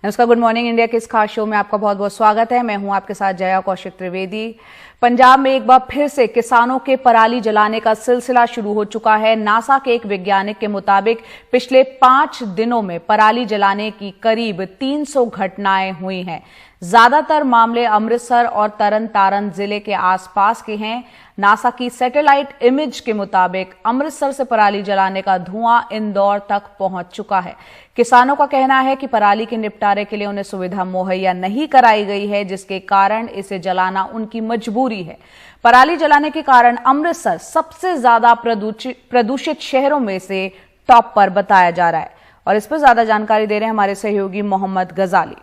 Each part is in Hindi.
नमस्कार, गुड मॉर्निंग इंडिया के इस खास शो में आपका बहुत बहुत स्वागत है। मैं हूं आपके साथ जया कौशिक त्रिवेदी। पंजाब में एक बार फिर से किसानों के पराली जलाने का सिलसिला शुरू हो चुका है। नासा के एक वैज्ञानिक के मुताबिक पिछले 5 दिनों में पराली जलाने की करीब 300 घटनाएं हुई हैं। ज्यादातर मामले अमृतसर और तरन तारण जिले के आसपास के हैं। नासा की सैटेलाइट इमेज के मुताबिक अमृतसर से पराली जलाने का धुआं इंदौर तक पहुंच चुका है। किसानों का कहना है कि पराली के निपटारे के लिए उन्हें सुविधा मुहैया नहीं कराई गई है, जिसके कारण इसे जलाना उनकी मजबूरी है। पराली जलाने के कारण अमृतसर सबसे ज्यादा प्रदूषित शहरों में से टॉप पर बताया जा रहा है। और इस पर ज्यादा जानकारी दे रहे हैं हमारे सहयोगी मोहम्मद गजाली।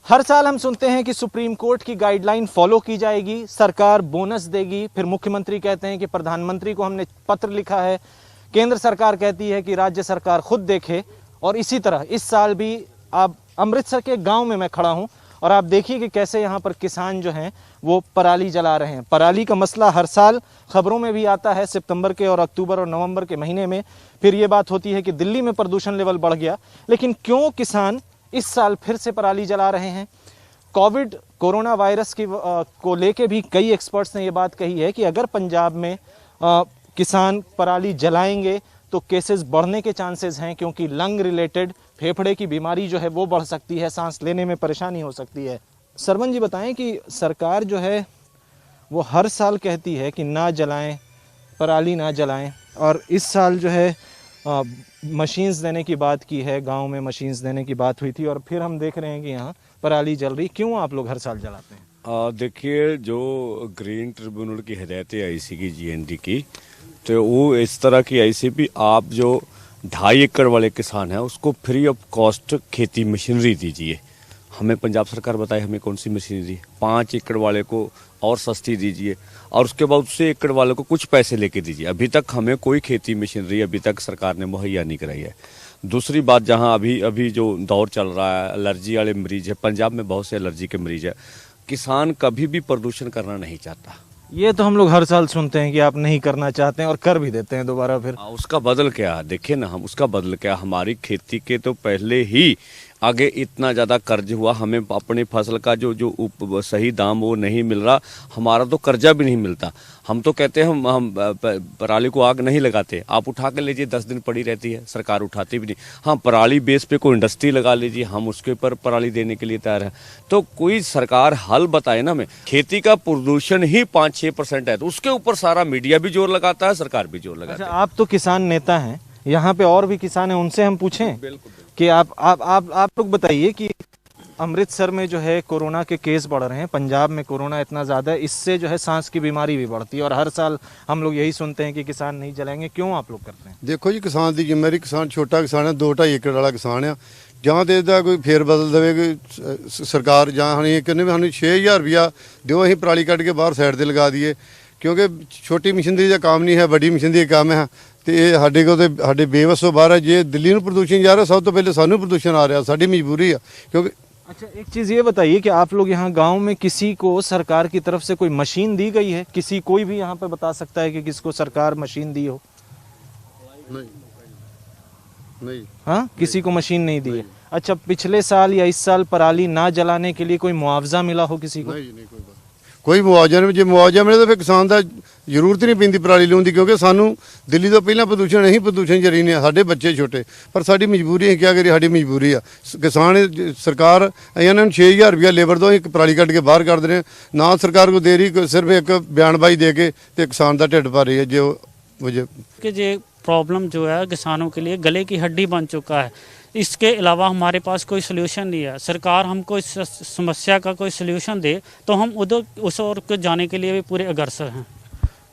हर साल हम सुनते हैं कि सुप्रीम कोर्ट की गाइडलाइन फॉलो की जाएगी, सरकार बोनस देगी, फिर मुख्यमंत्री कहते हैं कि प्रधानमंत्री को हमने पत्र लिखा है, केंद्र सरकार कहती है कि राज्य सरकार खुद देखे। और इसी तरह इस साल भी आप अमृतसर के गांव में मैं खड़ा हूं और आप देखिए कि कैसे यहां पर किसान जो हैं वो पराली जला रहे हैं। पराली का मसला हर साल खबरों में भी आता है, सितंबर के और अक्टूबर और नवंबर के महीने में। फिर ये बात होती है कि दिल्ली में प्रदूषण लेवल बढ़ गया, लेकिन क्यों किसान इस साल फिर से पराली जला रहे हैं? कोरोना वायरस की को लेके भी कई एक्सपर्ट्स ने ये बात कही है कि अगर पंजाब में किसान पराली जलाएंगे तो केसेस बढ़ने के चांसेस हैं, क्योंकि लंग रिलेटेड फेफड़े की बीमारी जो है वो बढ़ सकती है, सांस लेने में परेशानी हो सकती है। सरवन जी बताएं कि सरकार जो है वो हर साल कहती है कि ना जलाएं, पराली ना जलाएं, और इस साल जो है मशीन्स देने की बात की है, गांव में मशीन्स देने की बात हुई थी, और फिर हम देख रहे हैं कि यहाँ पराली जल रही। क्यों आप लोग हर साल जलाते हैं? देखिए, जो ग्रीन ट्रिब्यूनल की हदायतें आई सी की जीएनडी की, तो वो इस तरह की आई सी भी आप जो 2.5 एकड़ वाले किसान हैं उसको फ्री ऑफ कॉस्ट खेती मशीनरी दीजिए। हमें पंजाब सरकार बताए हमें कौन सी मशीनरी, 5 एकड़ वाले को और सस्ती दीजिए, और उसके बाद उससे एकड़ वाले को कुछ पैसे लेके दीजिए। अभी तक हमें कोई खेती मशीनरी अभी तक सरकार ने मुहैया नहीं कराई है। दूसरी बात, जहां अभी जो दौर चल रहा है, एलर्जी वाले मरीज है, पंजाब में बहुत से एलर्जी के मरीज है। किसान कभी भी प्रदूषण करना नहीं चाहता। ये तो हम लोग हर साल सुनते हैं कि आप नहीं करना चाहते हैं और कर भी देते हैं दोबारा फिर। उसका बदल क्या है? देखिए ना, हम उसका बदल क्या, हमारी खेती के तो पहले ही आगे इतना ज़्यादा कर्ज हुआ, हमें अपनी फसल का जो सही दाम वो नहीं मिल रहा, हमारा तो कर्जा भी नहीं मिलता। हम तो कहते हैं हम पराली को आग नहीं लगाते, आप उठा के लीजिए, 10 दिन पड़ी रहती है, सरकार उठाती भी नहीं। हाँ, पराली बेस पे कोई इंडस्ट्री लगा लीजिए, हम उसके ऊपर पराली देने के लिए तैयार है। तो कोई सरकार हल बताए ना। हमें खेती का प्रदूषण ही 5-6% है, तो उसके ऊपर सारा मीडिया भी जोर लगाता है, सरकार भी जोर लगाती है। अच्छा, आप तो किसान नेता हैं, यहाँ पे और भी किसान हैं, उनसे हम पूछें कि आप लोग बताइए कि अमृतसर में जो है कोरोना के केस बढ़ रहे हैं, पंजाब में कोरोना इतना ज़्यादा है, इससे जो है सांस की बीमारी भी बढ़ती है, और हर साल हम लोग यही सुनते हैं कि किसान नहीं जलाएंगे। क्यों आप लोग करते हैं? देखो जी, किसान की जिम्मेदारी, किसान छोटा किसान है, 2-2.5 एकड़ वाला किसान है, ਜਾਂ तो इसका कोई फेर बदल देवे कोई सरकार, ਜਾਂ ਅਸੀਂ ਕਹਿੰਦੇ ਵੀ ਸਾਨੂੰ 6000 रुपया ਦਿਓ, ਅਸੀਂ पराली ਕੱਢ के बाहर साइड ਤੇ लगा दिए, क्योंकि छोटी मशीनरी का काम नहीं है, बड़ी मशीनरी का काम है। तो ये साढ़े को साढ़े बेवस तो बाहर है। जे दिल्ली में प्रदूषण जा रहा, सब तो पहले सानू प्रदूषण आ रहा, साड़ी मजबूरी है। क्योंकि अच्छा, एक चीज़ ये बताइए कि आप लोग यहाँ गांव में किसी को सरकार की तरफ से कोई मशीन दी गई है? कोई भी यहाँ पे बता सकता है कि किसको सरकार मशीन दी हो? नहीं। हाँ, किसी को मशीन नहीं दी है। अच्छा, पिछले साल या इस साल पराली ना जलाने के लिए कोई मुआवजा मिला हो किसी को? नहीं, कोई मुआवजा नहीं। जो मुआवजा मिले तो फिर किसान का जरूरत नहीं पैंती पराली लाने की, क्योंकि सानू दिल्ली तो पहला प्रदूषण नहीं, प्रदूषण जरी ने साडे बच्चे छोटे, पर साडी मजबूरी है, क्या करिए, साडी मजबूरी है। किसान सरकार इन्होंने 6000 रुपया लेबर दो, पराली कट के बाहर कर दे, ना सरकार को दे रही, सिर्फ एक बयानबाजी दे के किसान का ढिड भर रही है। जो वजह कि ये प्रॉब्लम जो है किसानों के लिए गले की हड्डी बन चुका है। इसके अलावा हमारे पास कोई सलूशन नहीं है। सरकार हमको इस समस्या का कोई सलूशन दे तो हम उधर उस ओर को जाने के लिए भी पूरे अग्रसर हैं।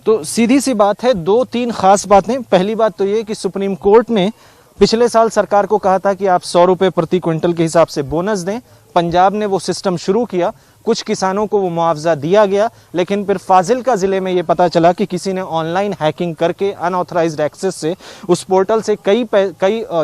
तो सीधी सी बात है, 2-3 खास बातें। पहली बात तो ये कि सुप्रीम कोर्ट ने पिछले साल सरकार को कहा था कि आप 100 रुपए प्रति क्विंटल के हिसाब से बोनस दें। पंजाब ने वो सिस्टम शुरू किया, कुछ किसानों को वो मुआवजा दिया गया, लेकिन फिर फाजिल्का ज़िले में ये पता चला कि किसी ने ऑनलाइन हैकिंग करके अनऑथराइज्ड एक्सेस से उस पोर्टल से कई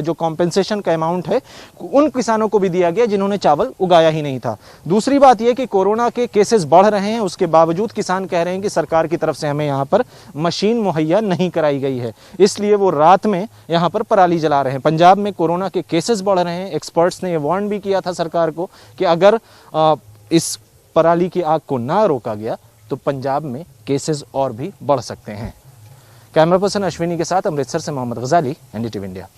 जो कॉम्पेंसेशन का अमाउंट है उन किसानों को भी दिया गया जिन्होंने चावल उगाया ही नहीं था। दूसरी बात यह कि कोरोना के केसेस बढ़ रहे हैं, उसके बावजूद किसान कह रहे हैं कि सरकार की तरफ से हमें यहाँ पर मशीन मुहैया नहीं कराई गई है, इसलिए वो रात में यहाँ पर पराली जला रहे हैं। पंजाब में कोरोना के केसेस बढ़ रहे हैं। एक्सपर्ट्स ने ये वार्न भी किया था सरकार को कि अगर इस पराली की आग को ना रोका गया तो पंजाब में केसेस और भी बढ़ सकते हैं। कैमरा पर्सन अश्विनी के साथ अमृतसर से मोहम्मद गजाली, एनडीटीवी इंडिया।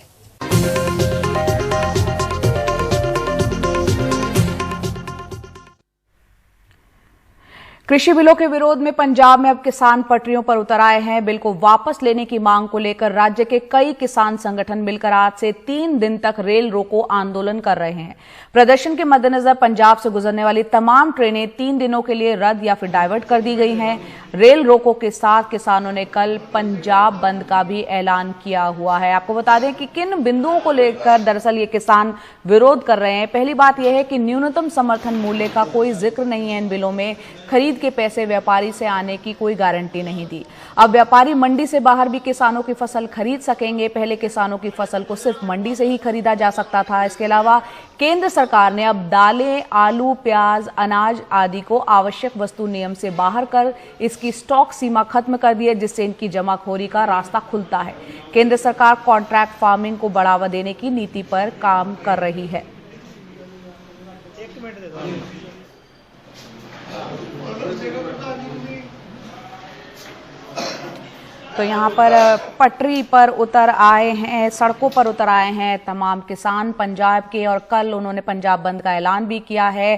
कृषि बिलों के विरोध में पंजाब में अब किसान पटरियों पर उतर आए हैं। बिल को वापस लेने की मांग को लेकर राज्य के कई किसान संगठन मिलकर आज से 3 दिन तक रेल रोको आंदोलन कर रहे हैं। प्रदर्शन के मद्देनजर पंजाब से गुजरने वाली तमाम ट्रेनें 3 दिनों के लिए रद्द या फिर डाइवर्ट कर दी गई हैं। रेल रोको के साथ किसानों ने कल पंजाब बंद का भी ऐलान किया हुआ है। आपको बता दें कि किन बिंदुओं को लेकर दरअसल ये किसान विरोध कर रहे हैं। पहली बात यह है कि न्यूनतम समर्थन मूल्य का कोई जिक्र नहीं है इन बिलों में। खरीद के पैसे व्यापारी से आने की कोई गारंटी नहीं दी। अब व्यापारी मंडी से बाहर भी किसानों की फसल खरीद सकेंगे। पहले किसानों की फसल को सिर्फ मंडी से ही खरीदा जा सकता था। इसके अलावा केंद्र सरकार ने अब दालें, आलू, प्याज, अनाज आदि को आवश्यक वस्तु नियम से बाहर कर इसकी स्टॉक सीमा खत्म कर दी है, जिससे इनकी जमाखोरी का रास्ता खुलता है। केंद्र सरकार कॉन्ट्रैक्ट फार्मिंग को बढ़ावा देने की नीति पर काम कर रही है। तो यहाँ पर पटरी पर उतर आए हैं, सड़कों पर उतर आए हैं तमाम किसान पंजाब के, और कल उन्होंने पंजाब बंद का ऐलान भी किया है।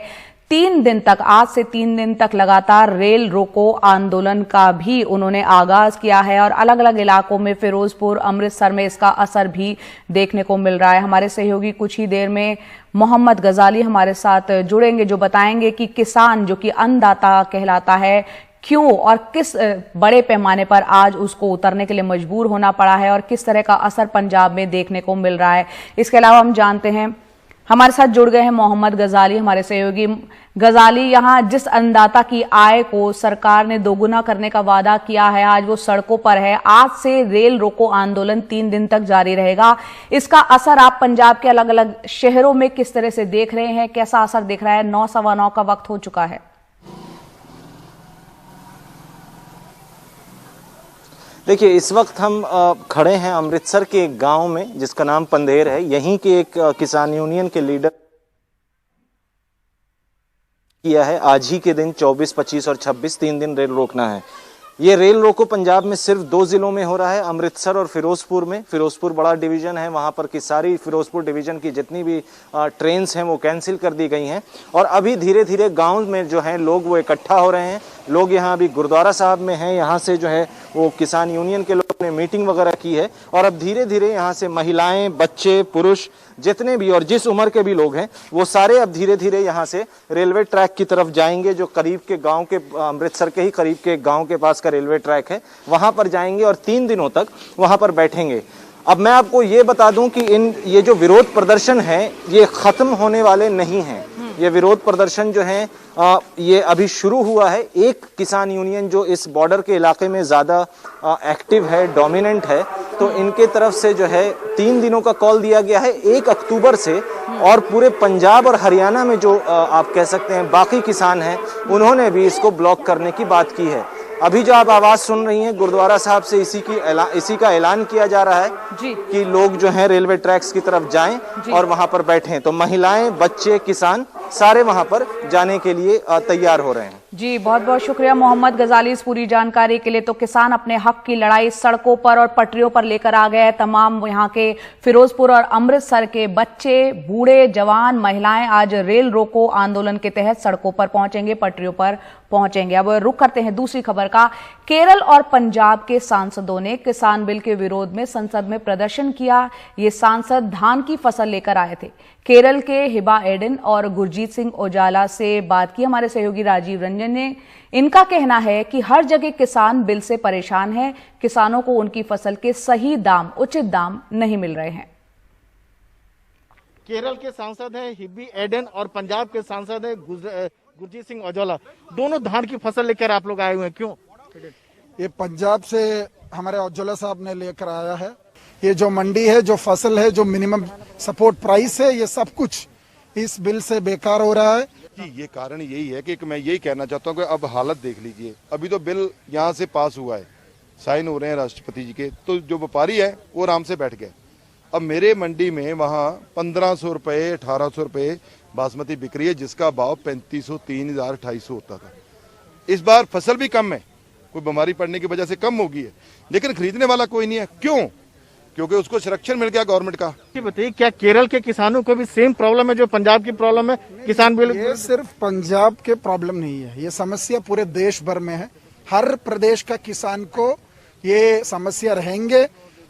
3 दिन तक, आज से 3 दिन तक लगातार रेल रोको आंदोलन का भी उन्होंने आगाज किया है, और अलग अलग इलाकों में फिरोजपुर, अमृतसर में इसका असर भी देखने को मिल रहा है। हमारे सहयोगी कुछ ही देर में मोहम्मद गजाली हमारे साथ जुड़ेंगे, जो बताएंगे कि किसान जो कि अन्नदाता कहलाता है, क्यों और किस बड़े पैमाने पर आज उसको उतरने के लिए मजबूर होना पड़ा है और किस तरह का असर पंजाब में देखने को मिल रहा है। इसके अलावा हम जानते हैं, हमारे साथ जुड़ गए हैं मोहम्मद गजाली, हमारे सहयोगी। गजाली, यहाँ जिस अन्नदाता की आय को सरकार ने दोगुना करने का वादा किया है, आज वो सड़कों पर है। आज से रेल रोको आंदोलन 3 दिन तक जारी रहेगा। इसका असर आप पंजाब के अलग अलग शहरों में किस तरह से देख रहे हैं, कैसा असर दिख रहा है? 9 सवा 9 का वक्त हो चुका है। देखिए, इस वक्त हम खड़े हैं अमृतसर के एक गांव में जिसका नाम पंधेर है। यहीं के एक किसान यूनियन के लीडर किया है आज ही के दिन 24, 25 और 26 3 दिन रेल रोकना है। ये रेल रोको पंजाब में सिर्फ 2 जिलों में हो रहा है, अमृतसर और फिरोजपुर में। फिरोजपुर बड़ा डिवीजन है, वहां पर की सारी फिरोजपुर डिवीजन की जितनी भी ट्रेन्स हैं वो कैंसिल कर दी गई हैं, और अभी धीरे धीरे गांव में जो है लोग वो इकट्ठा हो रहे हैं। लोग यहाँ अभी गुरुद्वारा साहब में हैं, यहाँ से जो है वो किसान यूनियन के लोग ने मीटिंग वगैरह की है, और अब धीरे धीरे यहाँ से महिलाएं, बच्चे, पुरुष जितने भी और जिस उम्र के भी लोग हैं वो सारे अब धीरे धीरे यहाँ से रेलवे ट्रैक की तरफ जाएंगे, जो करीब के गांव के, अमृतसर के ही करीब के गांव के पास का रेलवे ट्रैक है, वहां पर जाएंगे और 3 दिनों तक वहां पर बैठेंगे। अब मैं आपको ये बता दूं कि ये जो विरोध प्रदर्शन है ये खत्म होने वाले नहीं हैं। ये विरोध प्रदर्शन जो है ये अभी शुरू हुआ है। एक किसान यूनियन जो इस बॉर्डर के इलाके में ज़्यादा एक्टिव है, डोमिनेंट है, तो इनके तरफ से जो है 3 दिनों का कॉल दिया गया है 1 अक्टूबर से, और पूरे पंजाब और हरियाणा में जो आप कह सकते हैं बाकी किसान हैं उन्होंने भी इसको ब्लॉक करने की बात की है। अभी जो आप आवाज सुन रही हैं गुरुद्वारा साहब से इसी का ऐलान किया जा रहा है जी, कि लोग जो हैं रेलवे ट्रैक्स की तरफ जाएं और वहां पर बैठें। तो महिलाएं, बच्चे, किसान सारे वहां पर जाने के लिए तैयार हो रहे हैं। जी, बहुत बहुत शुक्रिया मोहम्मद गजाली इस पूरी जानकारी के लिए। तो किसान अपने हक की लड़ाई सड़कों पर और पटरियों पर लेकर आ गए हैं। तमाम यहाँ के फिरोजपुर और अमृतसर के बच्चे, बूढ़े, जवान, महिलाएं आज रेल रोको आंदोलन के तहत सड़कों पर पहुंचेंगे, पटरियों पर पहुंचेंगे। अब रुख करते हैं दूसरी खबर का। केरल और पंजाब के सांसदों ने किसान बिल के विरोध में संसद में प्रदर्शन किया। ये सांसद धान की फसल लेकर आए थे। केरल के हिबा एडन और गुरजीत सिंह औजाला से बात की हमारे सहयोगी राजीव रंजन ने। इनका कहना है कि हर जगह किसान बिल से परेशान है, किसानों को उनकी फसल के सही दाम, उचित दाम नहीं मिल रहे हैं। केरल के सांसद हैं हिबी एडन और पंजाब के सांसद हैं गुरजीत सिंह औजला, दोनों धान की फसल लेकर आप लोग आए हुए हैं, क्यों? ये पंजाब से हमारे औजला साहब ने लेकर आया है। ये जो मंडी है, जो फसल है, जो मिनिमम सपोर्ट प्राइस है, ये सब कुछ इस बिल से बेकार हो रहा है। कि ये कारण यही है कि मैं यही कहना चाहता हूँ कि अब हालत देख लीजिए। अभी तो बिल यहाँ से पास हुआ है, साइन हो रहे हैं राष्ट्रपति जी के, तो जो व्यापारी है वो आराम से बैठ गए। अब मेरे मंडी में वहाँ 1500 रुपये 1800 रुपये बासमती बिक रही है, जिसका भाव 3500 3000 2800 होता था। इस बार फसल भी कम है, कोई बीमारी पड़ने की वजह से कम हो गई है, लेकिन खरीदने वाला कोई नहीं है। क्यों? क्योंकि उसको संरक्षण मिल गया गवर्नमेंट का। ये बताइए, क्या केरल के किसानों को भी सेम प्रॉब्लम है जो पंजाब की प्रॉब्लम है? किसान बिल ये सिर्फ पंजाब के प्रॉब्लम नहीं है, ये समस्या पूरे देश भर में है। हर प्रदेश का किसान को ये समस्या रहेंगे,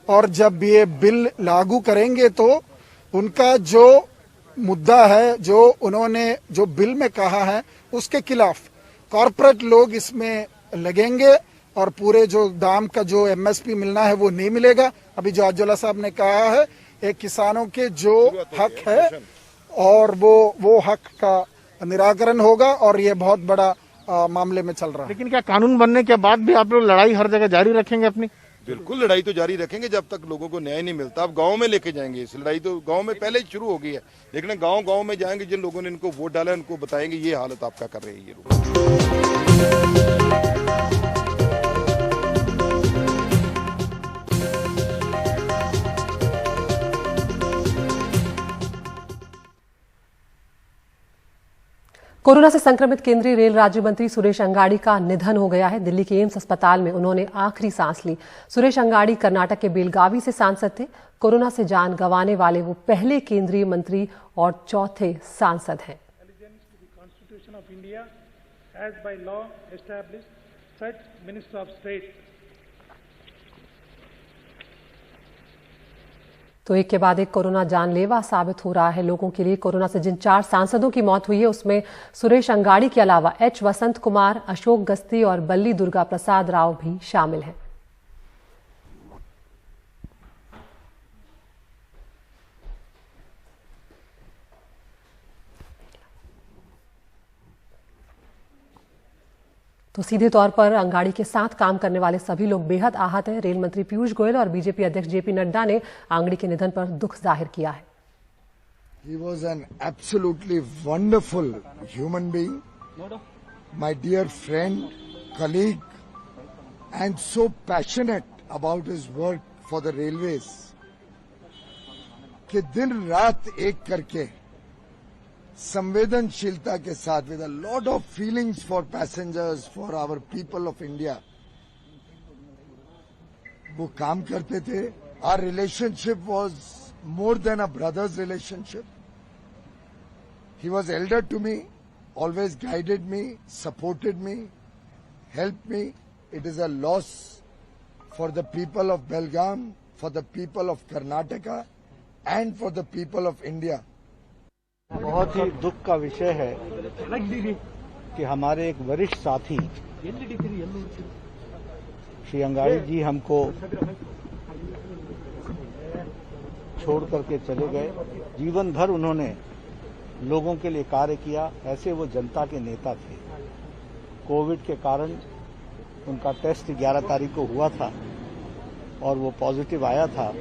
और जब ये बिल लागू करेंगे तो उनका जो मुद्दा है, जो उन्होंने जो बिल में कहा है, उसके खिलाफ कॉर्पोरेट लोग इसमें लगेंगे और पूरे जो दाम का जो एमएसपी मिलना है वो नहीं मिलेगा। अभी जो औजला साहब ने कहा है, ये किसानों के जो हक है और वो हक का निराकरण होगा, और ये बहुत बड़ा मामले में चल रहा है। लेकिन क्या कानून बनने के बाद भी आप लोग लड़ाई हर जगह जारी रखेंगे अपनी? बिल्कुल, लड़ाई तो जारी रखेंगे जब तक लोगों को न्याय नहीं मिलता। अब गांव में लेके जाएंगे इस लड़ाई, तो गांव में पहले ही शुरू हो गई है, लेकिन गांव में जाएंगे, जिन लोगों ने इनको वोट डाला उनको बताएंगे ये हालत आपका कर रहे हैं ये लोग। कोरोना से संक्रमित केंद्रीय रेल राज्य मंत्री सुरेश अंगाड़ी का निधन हो गया है। दिल्ली के एम्स अस्पताल में उन्होंने आखिरी सांस ली। सुरेश अंगाड़ी कर्नाटक के बेलगावी से सांसद थे। कोरोना से जान गंवाने वाले वो पहले केंद्रीय मंत्री और चौथे सांसद हैं। तो एक के बाद एक कोरोना जानलेवा साबित हो रहा है लोगों के लिए। कोरोना से जिन 4 सांसदों की मौत हुई है उसमें सुरेश अंगाड़ी के अलावा एच वसंत कुमार, अशोक गस्ती और बल्ली दुर्गा प्रसाद राव भी शामिल हैं। तो सीधे तौर पर अंगाड़ी के साथ काम करने वाले सभी लोग बेहद आहत हैं। रेल मंत्री पीयूष गोयल और बीजेपी अध्यक्ष जेपी नड्डा ने अंगाड़ी के निधन पर दुख जाहिर किया है। He was an absolutely wonderful human being, my dear friend, colleague, and so passionate about his work for the railways कि दिन रात एक करके संवेदनशीलता के साथ, with a lot of feelings for passengers, for our people of India, वो काम करते थे। Our relationship was more than a brother's relationship. He was elder to me, always guided me, supported me, helped me. It is a loss for the people of Belgaum, for the people of Karnataka, and for the people of India. बहुत ही दुख का विषय है कि हमारे एक वरिष्ठ साथी श्री अंगाड़ी जी हमको छोड़ करके चले गए। जीवन भर उन्होंने लोगों के लिए कार्य किया, ऐसे वो जनता के नेता थे। कोविड के कारण उनका टेस्ट 11 तारीख को हुआ था और वो पॉजिटिव आया था।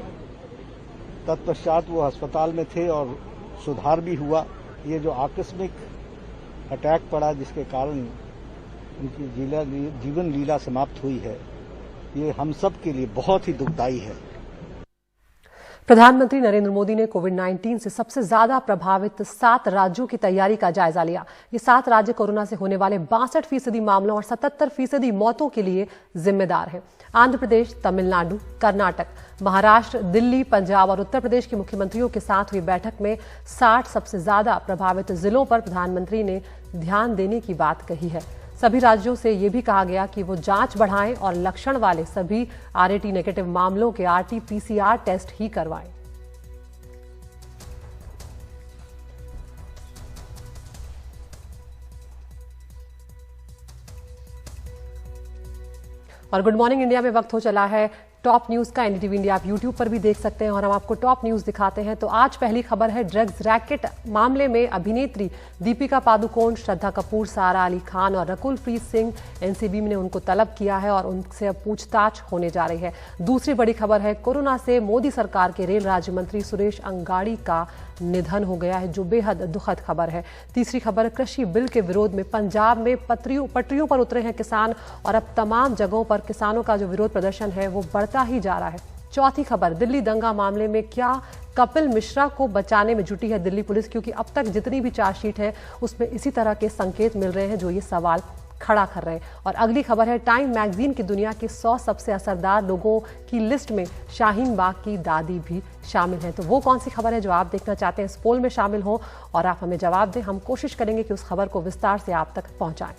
तत्पश्चात वो अस्पताल में थे और सुधार भी हुआ। ये जो आकस्मिक अटैक पड़ा जिसके कारण उनकी जीवन लीला समाप्त हुई है, ये हम सब के लिए बहुत ही दुखदायी है। प्रधानमंत्री नरेंद्र मोदी ने कोविड-19 से सबसे ज्यादा प्रभावित 7 राज्यों की तैयारी का जायजा लिया। ये 7 राज्य कोरोना से होने वाले 62% मामलों और 77% मौतों के लिए जिम्मेदार हैं। आंध्र प्रदेश, तमिलनाडु, कर्नाटक, महाराष्ट्र, दिल्ली, पंजाब और उत्तर प्रदेश के मुख्यमंत्रियों के साथ हुई बैठक में 60 सबसे ज्यादा प्रभावित जिलों पर प्रधानमंत्री ने ध्यान देने की बात कही है। सभी राज्यों से यह भी कहा गया कि वो जांच बढ़ाएं और लक्षण वाले सभी आरएटी नेगेटिव मामलों के आरटी-पीसीआर टेस्ट ही करवाएं। और गुड मॉर्निंग इंडिया में वक्त हो चला है टॉप न्यूज का एनडीटीवी इंडिया आप यूट्यूब पर भी देख सकते हैं और हम आपको टॉप न्यूज दिखाते हैं। तो आज पहली खबर है ड्रग्स रैकेट मामले में अभिनेत्री दीपिका पादुकोण, श्रद्धा कपूर, सारा अली खान और रकुलप्रीत सिंह, एनसीबी ने उनको तलब किया है और उनसे अब पूछताछ होने जा रही है। दूसरी बड़ी खबर है कोरोना से मोदी सरकार के रेल राज्य मंत्री सुरेश अंगाड़ी का निधन हो गया है, जो बेहद दुखद खबर है। तीसरी खबर कृषि बिल के विरोध में पंजाब में पटरियों पर उतरे हैं किसान और अब तमाम जगहों पर किसानों का जो विरोध प्रदर्शन है वो बढ़ता ही जा रहा है। चौथी खबर दिल्ली दंगा मामले में क्या कपिल मिश्रा को बचाने में जुटी है दिल्ली पुलिस, क्योंकि अब तक जितनी भी चार्जशीट है उसमें इसी तरह के संकेत मिल रहे हैं जो ये सवाल खड़ा कर रहे हैं। और अगली खबर है टाइम मैगजीन की दुनिया के 100 सबसे असरदार लोगों की लिस्ट में शाहीन बाग की दादी भी शामिल है। तो वो कौन सी खबर है जो आप देखना चाहते हैं इस पोल में शामिल हो और आप हमें जवाब दें। हम कोशिश करेंगे कि उस खबर को विस्तार से आप तक पहुंचाएं।